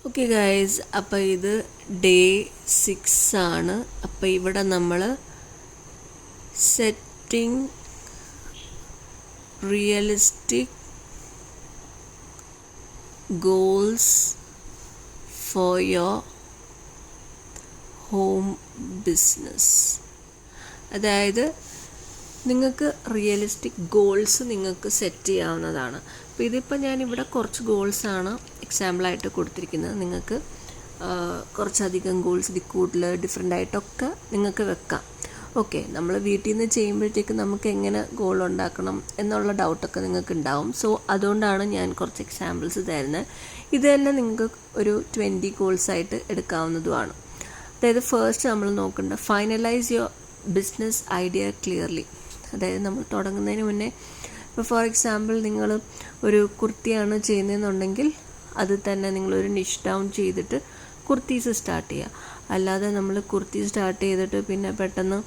Okay guys, അപ്പോൾ ഇത് day 6 ആണ്. അപ്പോൾ ഇവിടെ നമ്മൾ setting realistic goals for your home business. അതായത് നിങ്ങൾക്ക് റിയലിസ്റ്റിക് ഗോൾസ് നിങ്ങൾക്ക് സെറ്റ് ചെയ്യാവുന്നതാണ്. അപ്പോൾ ഇതിപ്പോൾ ഞാനിവിടെ കുറച്ച് ഗോൾസാണ് എക്സാമ്പിളായിട്ട് കൊടുത്തിരിക്കുന്നത്. നിങ്ങൾക്ക് കുറച്ചധികം ഗോൾസ് ഇതിൽ കൂടുതൽ ഡിഫറെൻ്റ് ആയിട്ടൊക്കെ നിങ്ങൾക്ക് വെക്കാം. ഓക്കെ, നമ്മൾ വീട്ടിൽ നിന്ന് ചെയ്യുമ്പോഴത്തേക്ക് നമുക്ക് എങ്ങനെ ഗോൾ ഉണ്ടാക്കണം എന്നുള്ള ഡൗട്ടൊക്കെ നിങ്ങൾക്ക് ഉണ്ടാവും. സോ അതുകൊണ്ടാണ് ഞാൻ കുറച്ച് എക്സാമ്പിൾസ് തരുന്നത്. ഇത് തന്നെ നിങ്ങൾക്ക് ഒരു 20 ഗോൾസായിട്ട് എടുക്കാവുന്നതുമാണ്. അതായത് ഫസ്റ്റ് നമ്മൾ നോക്കേണ്ട finalise your business idea clearly. അതായത് നമ്മൾ തുടങ്ങുന്നതിന് മുന്നേ ഇപ്പോൾ ഫോർ എക്സാമ്പിൾ നിങ്ങൾ ഒരു കുർത്തിയാണ് ചെയ്യുന്നതെന്നുണ്ടെങ്കിൽ അത് തന്നെ നിങ്ങളൊരു നിഷ് ഡൗൺ ചെയ്തിട്ട് കുർത്തീസ് സ്റ്റാർട്ട് ചെയ്യുക. അല്ലാതെ നമ്മൾ കുർത്തി സ്റ്റാർട്ട് ചെയ്തിട്ട് പിന്നെ പെട്ടെന്ന്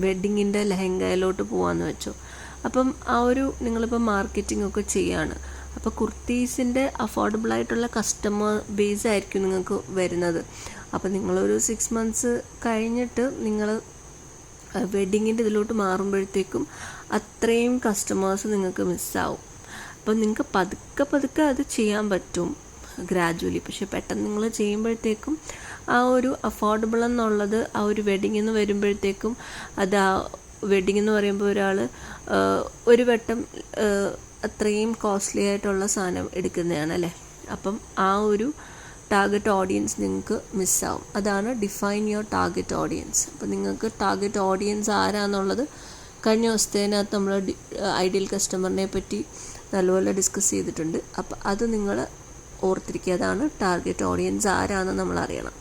വെഡ്ഡിങ്ങിൻ്റെ ലെഹങ്കയിലോട്ട് പോകാമെന്ന് വെച്ചോ. അപ്പം ആ ഒരു നിങ്ങളിപ്പോൾ മാർക്കറ്റിംഗ് ഒക്കെ ചെയ്യാണ്. അപ്പോൾ കുർത്തീസിൻ്റെ അഫോർഡബിളായിട്ടുള്ള കസ്റ്റമർ ബേസ് ആയിരിക്കും നിങ്ങൾക്ക് വരുന്നത്. അപ്പോൾ നിങ്ങളൊരു 6 months കഴിഞ്ഞിട്ട് നിങ്ങൾ വെഡ്ഡിങ്ങിൻ്റെ ഇതിലോട്ട് മാറുമ്പോഴത്തേക്കും അത്രയും കസ്റ്റമേഴ്സ് നിങ്ങൾക്ക് മിസ്സാവും. അപ്പം നിങ്ങൾക്ക് പതുക്കെ അത് ചെയ്യാൻ പറ്റും ഗ്രാജുവലി. പക്ഷെ പെട്ടെന്ന് നിങ്ങൾ ചെയ്യുമ്പോഴത്തേക്കും ആ ഒരു അഫോർഡബിൾ എന്നുള്ളത് ആ ഒരു വെഡ്ഡിങ് എന്ന് വരുമ്പോഴത്തേക്കും അത് ആ വെഡ്ഡിങ് എന്ന് പറയുമ്പോൾ ഒരാൾ ഒരു വട്ടം അത്രയും കോസ്റ്റ്ലി ആയിട്ടുള്ള സാധനം എടുക്കുന്നതാണ് അല്ലേ. അപ്പം ആ ഒരു ടാർഗറ്റ് ഓഡിയൻസ് നിങ്ങൾക്ക് മിസ്സാവും. അതാണ് ഡിഫൈൻ യുവർ ടാർഗറ്റ് ഓഡിയൻസ്. അപ്പോൾ നിങ്ങൾക്ക് ടാർഗറ്റ് ഓഡിയൻസ് ആരാന്നുള്ളത് കഴിഞ്ഞ ദിവസത്തേനകത്ത് നമ്മൾ ഐഡിയൽ കസ്റ്റമറിനെ പറ്റി നല്ലപോലെ ഡിസ്കസ് ചെയ്തിട്ടുണ്ട്. അപ്പോൾ അത് നിങ്ങൾ ഓർത്തിരിക്കുക, അതാണ് ടാർഗറ്റ് ഓഡിയൻസ് ആരാണെന്ന് നമ്മൾ അറിയണം.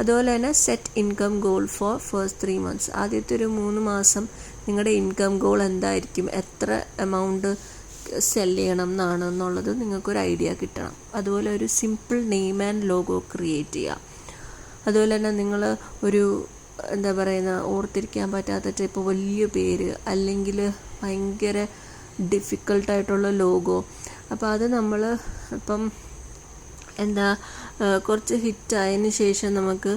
അതുപോലെ തന്നെ set income goal for first 3 months. ആദ്യത്തെ ഒരു 3 മാസം നിങ്ങളുടെ ഇൻകം ഗോൾ എന്തായിരിക്കും, എത്ര എമൗണ്ട് സെല് ചെയ്യണം എന്നുള്ളത് നിങ്ങൾക്കൊരു ഐഡിയ കിട്ടണം. അതുപോലെ ഒരു simple name and logo create ചെയ്യുക. അതുപോലെ തന്നെ നിങ്ങൾ ഒരു ഓർത്തിരിക്കാൻ പറ്റാത്ത ടൈപ്പ് വലിയ പേര് അല്ലെങ്കിൽ ഭയങ്കര ഡിഫിക്കൾട്ടായിട്ടുള്ള ലോഗോ. അപ്പോൾ അത് നമ്മൾ ഇപ്പം കുറച്ച് ഹിറ്റായതിന് ശേഷം നമുക്ക്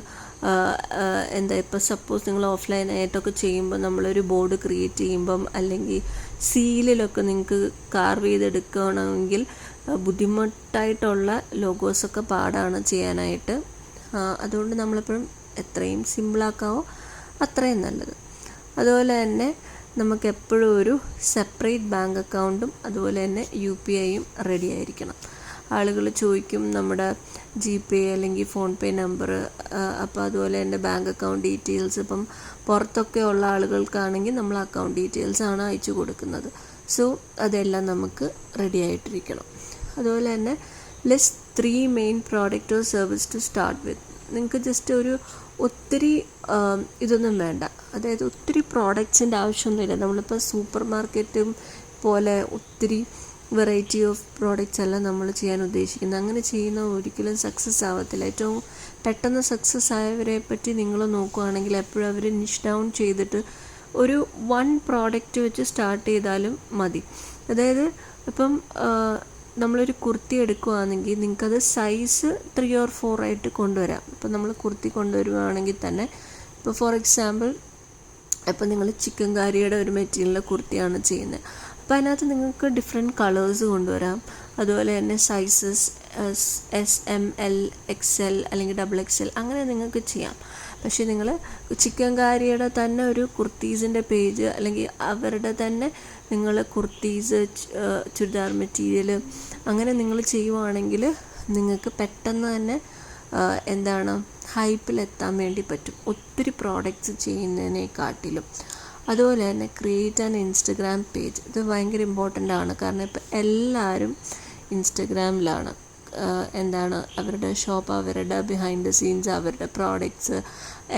ഇപ്പോൾ സപ്പോസ് നിങ്ങൾ ഓഫ്ലൈനായിട്ടൊക്കെ ചെയ്യുമ്പോൾ നമ്മളൊരു ബോർഡ് ക്രിയേറ്റ് ചെയ്യുമ്പം അല്ലെങ്കിൽ സീലിലൊക്കെ നിങ്ങൾക്ക് കാർവ് ചെയ്തെടുക്കണമെങ്കിൽ ബുദ്ധിമുട്ടായിട്ടുള്ള ലോഗോസൊക്കെ പാടാണ് ചെയ്യാനായിട്ട്. അതുകൊണ്ട് നമ്മളെപ്പോഴും എത്രയും സിമ്പിളാക്കാവോ അത്രയും നല്ലത്. അതുപോലെ തന്നെ നമുക്ക് എപ്പോഴും ഒരു സെപ്പറേറ്റ് ബാങ്ക് അക്കൗണ്ടും അതുപോലെ തന്നെ UPIയും റെഡി ആയിരിക്കണം. ആളുകൾ ചോദിക്കും നമ്മുടെ GPay അല്ലെങ്കിൽ FonePe നമ്പർ. അപ്പോൾ അതുപോലെ തന്നെ ബാങ്ക് അക്കൗണ്ട് ഡീറ്റെയിൽസ് ഇപ്പം പുറത്തൊക്കെ ഉള്ള ആളുകൾക്കാണെങ്കിൽ നമ്മൾ അക്കൗണ്ട് ഡീറ്റെയിൽസ് ആണ് അയച്ചു കൊടുക്കുന്നത്. സോ അതെല്ലാം നമുക്ക് റെഡി ആയിട്ടിരിക്കണം. അതുപോലെ തന്നെ list 3 main product or service to start with. നിങ്ങൾക്ക് ജസ്റ്റ് ഒത്തിരി ഇതൊന്നും വേണ്ട. അതായത് ഒത്തിരി പ്രോഡക്റ്റ്സിൻ്റെ ആവശ്യമൊന്നുമില്ല. നമ്മളിപ്പോൾ സൂപ്പർ മാർക്കറ്റും പോലെ ഒത്തിരി വെറൈറ്റി ഓഫ് പ്രോഡക്റ്റ്സ് അല്ല നമ്മൾ ചെയ്യാൻ ഉദ്ദേശിക്കുന്നത്. അങ്ങനെ ചെയ്യുന്ന ഒരിക്കലും സക്സസ് ആവത്തില്ല. ഏറ്റവും പെട്ടെന്ന് സക്സസ് ആയവരെ പറ്റി നിങ്ങൾ നോക്കുകയാണെങ്കിൽ എപ്പോഴും അവർ നിഷ് ഡൗൺ ചെയ്തിട്ട് ഒരു 1 പ്രോഡക്റ്റ് വെച്ച് സ്റ്റാർട്ട് ചെയ്താലും മതി. അതായത് ഇപ്പം നമ്മളൊരു കുർത്തി എടുക്കുകയാണെങ്കിൽ നിങ്ങൾക്കത് സൈസ് 3 or 4 ആയിട്ട് കൊണ്ടുവരാം. ഇപ്പം നമ്മൾ കുർത്തി കൊണ്ടുവരുവാണെങ്കിൽ തന്നെ ഇപ്പോൾ ഫോർ എക്സാമ്പിൾ ഇപ്പം നിങ്ങൾ ചിക്കൻ കാരിയുടെ ഒരു മെറ്റീരിയലിലെ കുർത്തിയാണ് ചെയ്യുന്നത്. അപ്പോൾ അതിനകത്ത് നിങ്ങൾക്ക് ഡിഫറെൻറ്റ് കളേഴ്സ് കൊണ്ടുവരാം. അതുപോലെ തന്നെ sizes S, M, L, XL അല്ലെങ്കിൽ XXL അങ്ങനെ നിങ്ങൾക്ക് ചെയ്യാം. പക്ഷേ നിങ്ങൾ ചിക്കൻ കാരിയുടെ തന്നെ ഒരു കുർത്തീസിൻ്റെ പേജ് അല്ലെങ്കിൽ അവരുടെ തന്നെ നിങ്ങൾ കുർത്തീസ് ചുരിദാർ മെറ്റീരിയൽ അങ്ങനെ നിങ്ങൾ ചെയ്യുവാണെങ്കിൽ നിങ്ങൾക്ക് പെട്ടെന്ന് തന്നെ ഹൈപ്പിലെത്താൻ വേണ്ടി പറ്റും ഒത്തിരി പ്രോഡക്റ്റ്സ് ചെയ്യുന്നതിനെക്കാട്ടിലും. അതുപോലെ തന്നെ ക്രിയേറ്റ് ആൻ ഇൻസ്റ്റഗ്രാം പേജ്. ഇത് ഭയങ്കര ഇമ്പോർട്ടൻ്റ് ആണ്. കാരണം ഇപ്പം എല്ലാവരും ഇൻസ്റ്റഗ്രാമിലാണ്. അവരുടെ ഷോപ്പ്, അവരുടെ ബിഹൈൻഡ് ദ സീൻസ്, അവരുടെ പ്രോഡക്റ്റ്സ്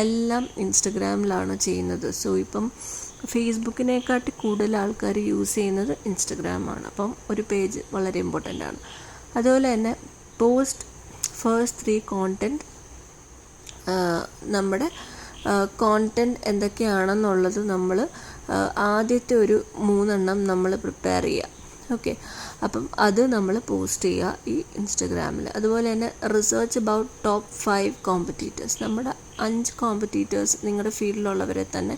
എല്ലാം ഇൻസ്റ്റഗ്രാമിലാണ് ചെയ്യുന്നത്. സോ ഇപ്പം ഫേസ്ബുക്കിനെക്കാട്ടി കൂടുതൽ ആൾക്കാർ യൂസ് ചെയ്യുന്നത് ഇൻസ്റ്റഗ്രാമാണ്. അപ്പം ഒരു പേജ് വളരെ ഇമ്പോർട്ടൻ്റ് ആണ്. അതുപോലെ തന്നെ പോസ്റ്റ് ഫസ്റ്റ് 3 കോണ്ടൻറ്റ്. നമ്മുടെ കോണ്ടൻറ്റ് എന്തൊക്കെയാണെന്നുള്ളത് നമ്മൾ ആദ്യത്തെ ഒരു 3 എണ്ണം നമ്മൾ പ്രിപ്പയർ ചെയ്യുക. ഓക്കെ. അപ്പം അത് നമ്മൾ പോസ്റ്റ് ചെയ്യുക ഈ ഇൻസ്റ്റഗ്രാമിൽ. അതുപോലെ തന്നെ റിസർച്ച് അബൌട്ട് ടോപ്പ് 5 കോമ്പറ്റീറ്റേഴ്സ്. നമ്മുടെ 5 കോമ്പറ്റീറ്റേഴ്സ് നിങ്ങളുടെ ഫീൽഡിലുള്ളവരെ തന്നെ.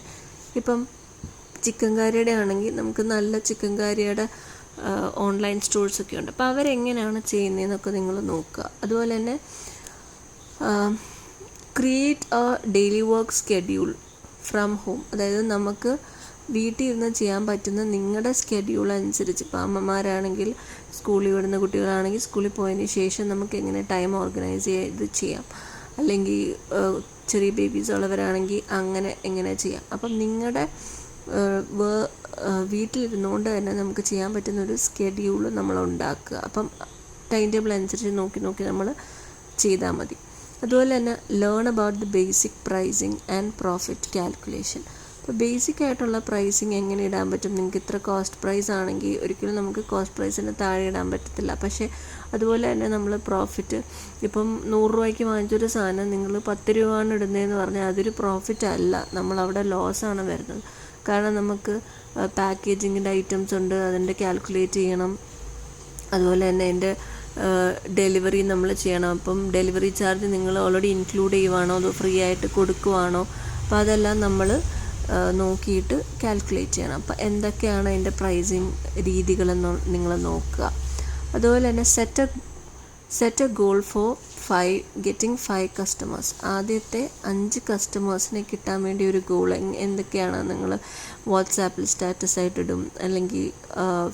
ഇപ്പം ചിക്കൻ കാരിയുടെ ആണെങ്കിൽ നമുക്ക് നല്ല ചിക്കൻ കാരിയുടെ ഓൺലൈൻ സ്റ്റോഴ്സൊക്കെ ഉണ്ട്. അപ്പോൾ അവരെങ്ങനെയാണ് ചെയ്യുന്നതെന്നൊക്കെ നിങ്ങൾ നോക്കുക. അതുപോലെ തന്നെ create A daily work schedule from home. അതായത് നമുക്ക് വീട്ടിൽ ഇരുന്ന് ചെയ്യാൻ പറ്റുന്ന നിങ്ങളുടെ സ്കെഡ്യൂൾ അനുസരിച്ച്, ഇപ്പോൾ അമ്മമാരാണെങ്കിൽ സ്കൂളിൽ വിടുന്ന കുട്ടികളാണെങ്കിൽ സ്കൂളിൽ പോയതിന് ശേഷം നമുക്ക് എങ്ങനെ ടൈം ഓർഗനൈസ് ചെയ്ത് ചെയ്യാം, അല്ലെങ്കിൽ ചെറിയ ബേബീസ് ഉള്ളവരാണെങ്കിൽ അങ്ങനെ എങ്ങനെ ചെയ്യാം. അപ്പം നിങ്ങളുടെ വീട്ടിലിരുന്നുകൊണ്ട് തന്നെ നമുക്ക് ചെയ്യാൻ പറ്റുന്ന ഒരു സ്കെഡ്യൂൾ നമ്മൾ ഉണ്ടാക്കുക. അപ്പം ടൈം ടേബിൾ അനുസരിച്ച് നോക്കി നമ്മൾ ചെയ്താൽ മതി. അതുപോലെ തന്നെ learn about the basic pricing and profit calculation. അപ്പോൾ ബേസിക് ആയിട്ടുള്ള പ്രൈസിങ് എങ്ങനെ ഇടാൻ പറ്റും? നിങ്ങൾക്ക് ഇത്ര കോസ്റ്റ് പ്രൈസ് ആണെങ്കിൽ ഒരിക്കലും നമുക്ക് കോസ്റ്റ് പ്രൈസിന് താഴെ ഇടാൻ പറ്റത്തില്ല. പക്ഷേ അതുപോലെ തന്നെ നമ്മൾ പ്രോഫിറ്റ്, ഇപ്പം 100 രൂപയ്ക്ക് വാങ്ങിച്ചൊരു സാധനം നിങ്ങൾ 10 രൂപയാണ് ഇടുന്നതെന്ന് പറഞ്ഞാൽ അതൊരു പ്രോഫിറ്റ് അല്ല, നമ്മളവിടെ ലോസാണ് വരുന്നത്. കാരണം നമുക്ക് പാക്കേജിങ്ങിൻ്റെ ഐറ്റംസ് ഉണ്ട്, അതിൻ്റെ കാൽക്കുലേറ്റ് ചെയ്യണം. അതുപോലെ തന്നെ അതിൻ്റെ ഡെലിവറി നമ്മൾ ചെയ്യണം. അപ്പം ഡെലിവറി ചാർജ് നിങ്ങൾ ഓൾറെഡി ഇൻക്ലൂഡ് ചെയ്യുവാണോ അതോ ഫ്രീ ആയിട്ട് കൊടുക്കുവാണോ? അപ്പോൾ അതെല്ലാം നമ്മൾ നോക്കിയിട്ട് കാൽക്കുലേറ്റ് ചെയ്യണം. അപ്പോൾ എന്തൊക്കെയാണ് അതിൻ്റെ പ്രൈസിങ് രീതികളെന്ന് നിങ്ങൾ നോക്കുക. അതുപോലെ തന്നെ set A goal for getting 5 customers. ആദ്യത്തെ 5 കസ്റ്റമേഴ്സിനെ കിട്ടാൻ വേണ്ടി ഒരു ഗോൾ എന്തൊക്കെയാണ് നിങ്ങൾ വാട്സാപ്പിൽ സ്റ്റാറ്റസ് ആയിട്ടിടും, അല്ലെങ്കിൽ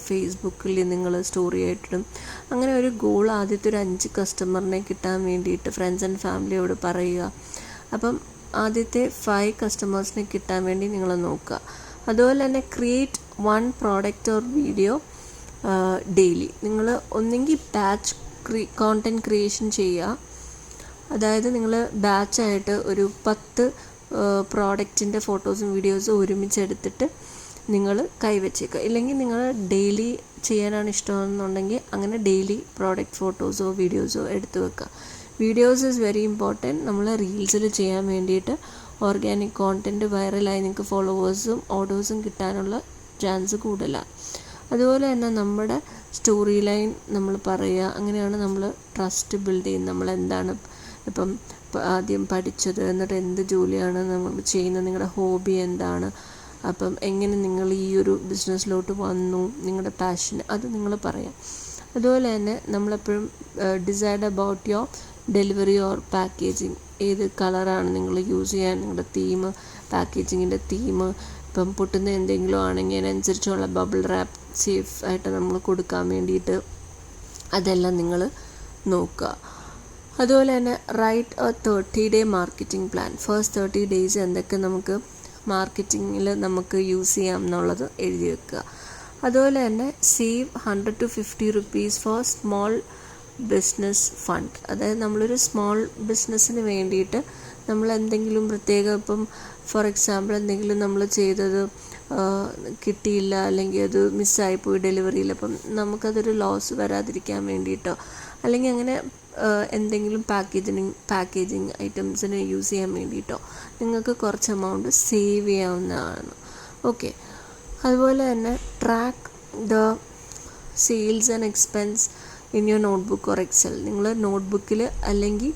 ഫേസ്ബുക്കിൽ നിങ്ങൾ സ്റ്റോറി ആയിട്ടിടും. അങ്ങനെ ഒരു ഗോൾ ആദ്യത്തെ ഒരു 5 കസ്റ്റമറിനെ കിട്ടാൻ വേണ്ടിയിട്ട് ഫ്രണ്ട്സ് ആൻഡ് ഫാമിലിയോട് പറയുക. അപ്പം ആദ്യത്തെ 5 കസ്റ്റമേഴ്സിനെ കിട്ടാൻ വേണ്ടി നിങ്ങൾ നോക്കുക. അതുപോലെ തന്നെ create 1 product or video daily. നിങ്ങൾ ഒന്നെങ്കിൽ ബാച്ച് കോണ്ടൻറ്റ് ക്രിയേഷൻ ചെയ്യുക. അതായത് നിങ്ങൾ ബാച്ചായിട്ട് ഒരു 10 പ്രോഡക്റ്റിൻ്റെ ഫോട്ടോസും വീഡിയോസും ഒരുമിച്ചെടുത്തിട്ട് നിങ്ങൾ കൈവച്ചേക്കുക. ഇല്ലെങ്കിൽ നിങ്ങൾ ഡെയിലി ചെയ്യാനാണ് ഇഷ്ടമെന്നുണ്ടെങ്കിൽ അങ്ങനെ ഡെയിലി പ്രോഡക്റ്റ് ഫോട്ടോസോ വീഡിയോസോ എടുത്ത് വെക്കുക. Videos is very important. നമ്മൾ റീൽസിൽ ചെയ്യാൻ വേണ്ടിയിട്ട് ഓർഗാനിക് കോണ്ടൻറ്റ് വൈറലായി നിങ്ങൾക്ക് ഫോളോവേഴ്സും ഓർഡേഴ്സും കിട്ടാനുള്ള ചാൻസ് കൂടുതലാണ്. അതുപോലെ തന്നെ നമ്മുടെ സ്റ്റോറി ലൈൻ നമ്മൾ പറയുക. അങ്ങനെയാണ് നമ്മൾ ട്രസ്റ്റ് ബിൽഡ് ചെയ്യുന്നത്. നമ്മളെന്താണ് ഇപ്പം ആദ്യം പഠിച്ചത്, എന്നിട്ട് എന്ത് ജോലിയാണ് നമ്മൾ ചെയ്യുന്നത്, നിങ്ങളുടെ ഹോബി എന്താണ്, അപ്പം എങ്ങനെ നിങ്ങൾ ഈ ഒരു ബിസിനസ്സിലോട്ട് വന്നു, നിങ്ങളുടെ പാഷൻ, അത് നിങ്ങൾ പറയാം. അതുപോലെ തന്നെ നമ്മളെപ്പോഴും decide about your delivery or packaging. ഏത് കളറാണ് നിങ്ങൾ യൂസ് ചെയ്യാൻ, നിങ്ങളുടെ തീം, പാക്കേജിങ്ങിൻ്റെ തീം. ഇപ്പം പൊട്ടുന്ന എന്തെങ്കിലും ആണെങ്കിൽ അതിനനുസരിച്ചുള്ള ബബിൾ റാപ്പ് സേഫ് ആയിട്ട് നമ്മൾ കൊടുക്കാൻ വേണ്ടിയിട്ട് അതെല്ലാം നിങ്ങൾ നോക്കുക. അതുപോലെ തന്നെ write a 30-day marketing plan. First 30 days എന്തൊക്കെ നമുക്ക് മാർക്കറ്റിങ്ങിൽ നമുക്ക് യൂസ് ചെയ്യാം എന്നുള്ളത് എഴുതി വെക്കുക. അതുപോലെ തന്നെ save 100 to 50 rupees four small business fund. അതായത് നമ്മളൊരു സ്മോൾ ബിസിനസ്സിന് വേണ്ടിയിട്ട് നമ്മൾ എന്തെങ്കിലും പ്രത്യേകം, ഇപ്പം ഫോർ എക്സാമ്പിൾ എന്തെങ്കിലും നമ്മൾ ചെയ്തത് കിട്ടിയില്ല, അല്ലെങ്കിൽ അത് മിസ്സായിപ്പോയി ഡെലിവറിയിൽ, അപ്പം നമുക്കതൊരു ലോസ് വരാതിരിക്കാൻ വേണ്ടിയിട്ടോ, അല്ലെങ്കിൽ അങ്ങനെ എന്തെങ്കിലും പാക്കേജിങ് ഐറ്റംസിന് യൂസ് ചെയ്യാൻ വേണ്ടിയിട്ടോ നിങ്ങൾക്ക് കുറച്ച് എമൗണ്ട് സേവ് ചെയ്യാവുന്നതാണ്. ഓക്കെ. അതുപോലെ തന്നെ track the sales and expense in your notebook or Excel. നിങ്ങൾ നോട്ട്ബുക്കിൽ അല്ലെങ്കിൽ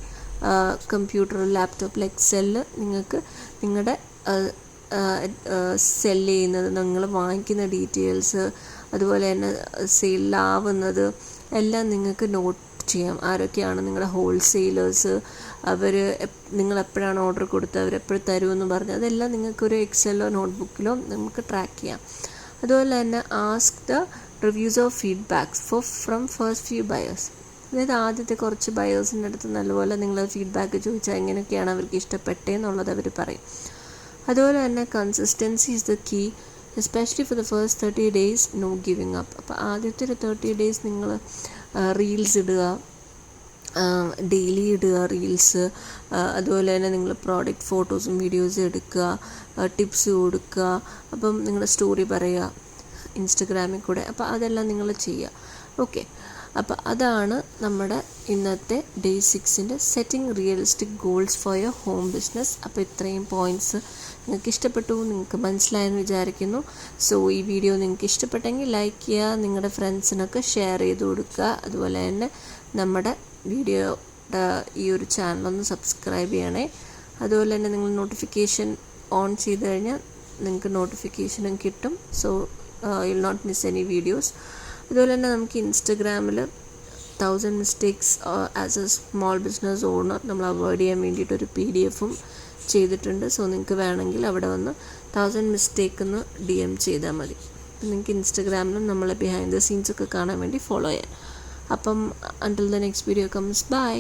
കമ്പ്യൂട്ടറിൽ ലാപ്ടോപ്പിൽ എക്സലിൽ നിങ്ങൾക്ക് നിങ്ങളുടെ സെല്ല് ചെയ്യുന്നത്, നിങ്ങൾ വാങ്ങിക്കുന്ന ഡീറ്റെയിൽസ്, അതുപോലെ തന്നെ സെയിലാവുന്നത് എല്ലാം നിങ്ങൾക്ക് നോട്ട് ചെയ്യാം. ആരൊക്കെയാണ് നിങ്ങളുടെ ഹോൾസെയിലേഴ്സ്, അവർ നിങ്ങൾ എപ്പോഴാണ് ഓർഡർ കൊടുത്തത്, അവരെപ്പോഴും തരുമെന്ന് പറഞ്ഞ് അതെല്ലാം നിങ്ങൾക്കൊരു എക്സലോ നോട്ട്ബുക്കിലോ നമുക്ക് ട്രാക്ക് ചെയ്യാം. അതുപോലെ തന്നെ ask the reviews of feedbacks from first few buyers. അതായത് ആദ്യത്തെ കുറച്ച് ബയേഴ്സിൻ്റെ അടുത്ത് നല്ലപോലെ നിങ്ങൾ ഫീഡ്ബാക്ക് ചോദിച്ചാൽ എങ്ങനെയൊക്കെയാണ് അവർക്ക് ഇഷ്ടപ്പെട്ടതെന്നുള്ളത് അവർ പറയും. അതുപോലെ തന്നെ consistency is the key, especially for the first 30 days, no giving up. അപ്പോൾ ആദ്യത്തെ ഒരു 30 days നിങ്ങൾ റീൽസ് ഇടുക, ഡെയിലി ഇടുക റീൽസ്. അതുപോലെ തന്നെ നിങ്ങൾ പ്രോഡക്റ്റ് ഫോട്ടോസും വീഡിയോസും എടുക്കുക, ടിപ്സ് കൊടുക്കുക, അപ്പം നിങ്ങളുടെ സ്റ്റോറി പറയുക ഇൻസ്റ്റഗ്രാമിൽ കൂടെ. അപ്പോൾ അതെല്ലാം നിങ്ങൾ ചെയ്യുക. ഓക്കെ. അപ്പോൾ അതാണ് നമ്മുടെ ഇന്നത്തെ day 6 setting realistic goals for your home business. അപ്പോൾ ഇത്രയും പോയിൻറ്റ്സ് നിങ്ങൾക്ക് ഇഷ്ടപ്പെട്ടു, നിങ്ങൾക്ക് മനസ്സിലായെന്ന് വിചാരിക്കുന്നു. സോ ഈ വീഡിയോ നിങ്ങൾക്ക് ഇഷ്ടപ്പെട്ടെങ്കിൽ ലൈക്ക് ചെയ്യുക, നിങ്ങളുടെ ഫ്രണ്ട്സിനൊക്കെ ഷെയർ ചെയ്ത് കൊടുക്കുക. അതുപോലെ തന്നെ നമ്മുടെ വീഡിയോയുടെ ഈ ഒരു ചാനലൊന്ന് സബ്സ്ക്രൈബ് ചെയ്യണേ. അതുപോലെ തന്നെ നിങ്ങൾ നോട്ടിഫിക്കേഷൻ ഓൺ ചെയ്ത് കഴിഞ്ഞാൽ നിങ്ങൾക്ക് നോട്ടിഫിക്കേഷനും കിട്ടും. So you will not miss any videos. അതുപോലെ തന്നെ നമുക്ക് ഇൻസ്റ്റഗ്രാമിൽ 1000 mistakes as a small business owner നമ്മൾ അവോയ്ഡ് ചെയ്യാൻ വേണ്ടിയിട്ടൊരു PDF ചെയ്തിട്ടുണ്ട്. സോ നിങ്ങൾക്ക് വേണമെങ്കിൽ അവിടെ വന്ന് 1000 മിസ്റ്റേക്ക് എന്ന് DM ചെയ്താൽ മതി. നിങ്ങൾക്ക് ഇൻസ്റ്റഗ്രാമിലും നമ്മളെ ബിഹൈൻഡ് ദ സീൻസ് ഒക്കെ കാണാൻ വേണ്ടി ഫോളോ ചെയ്യാം. അപ്പം until the next video comes, by.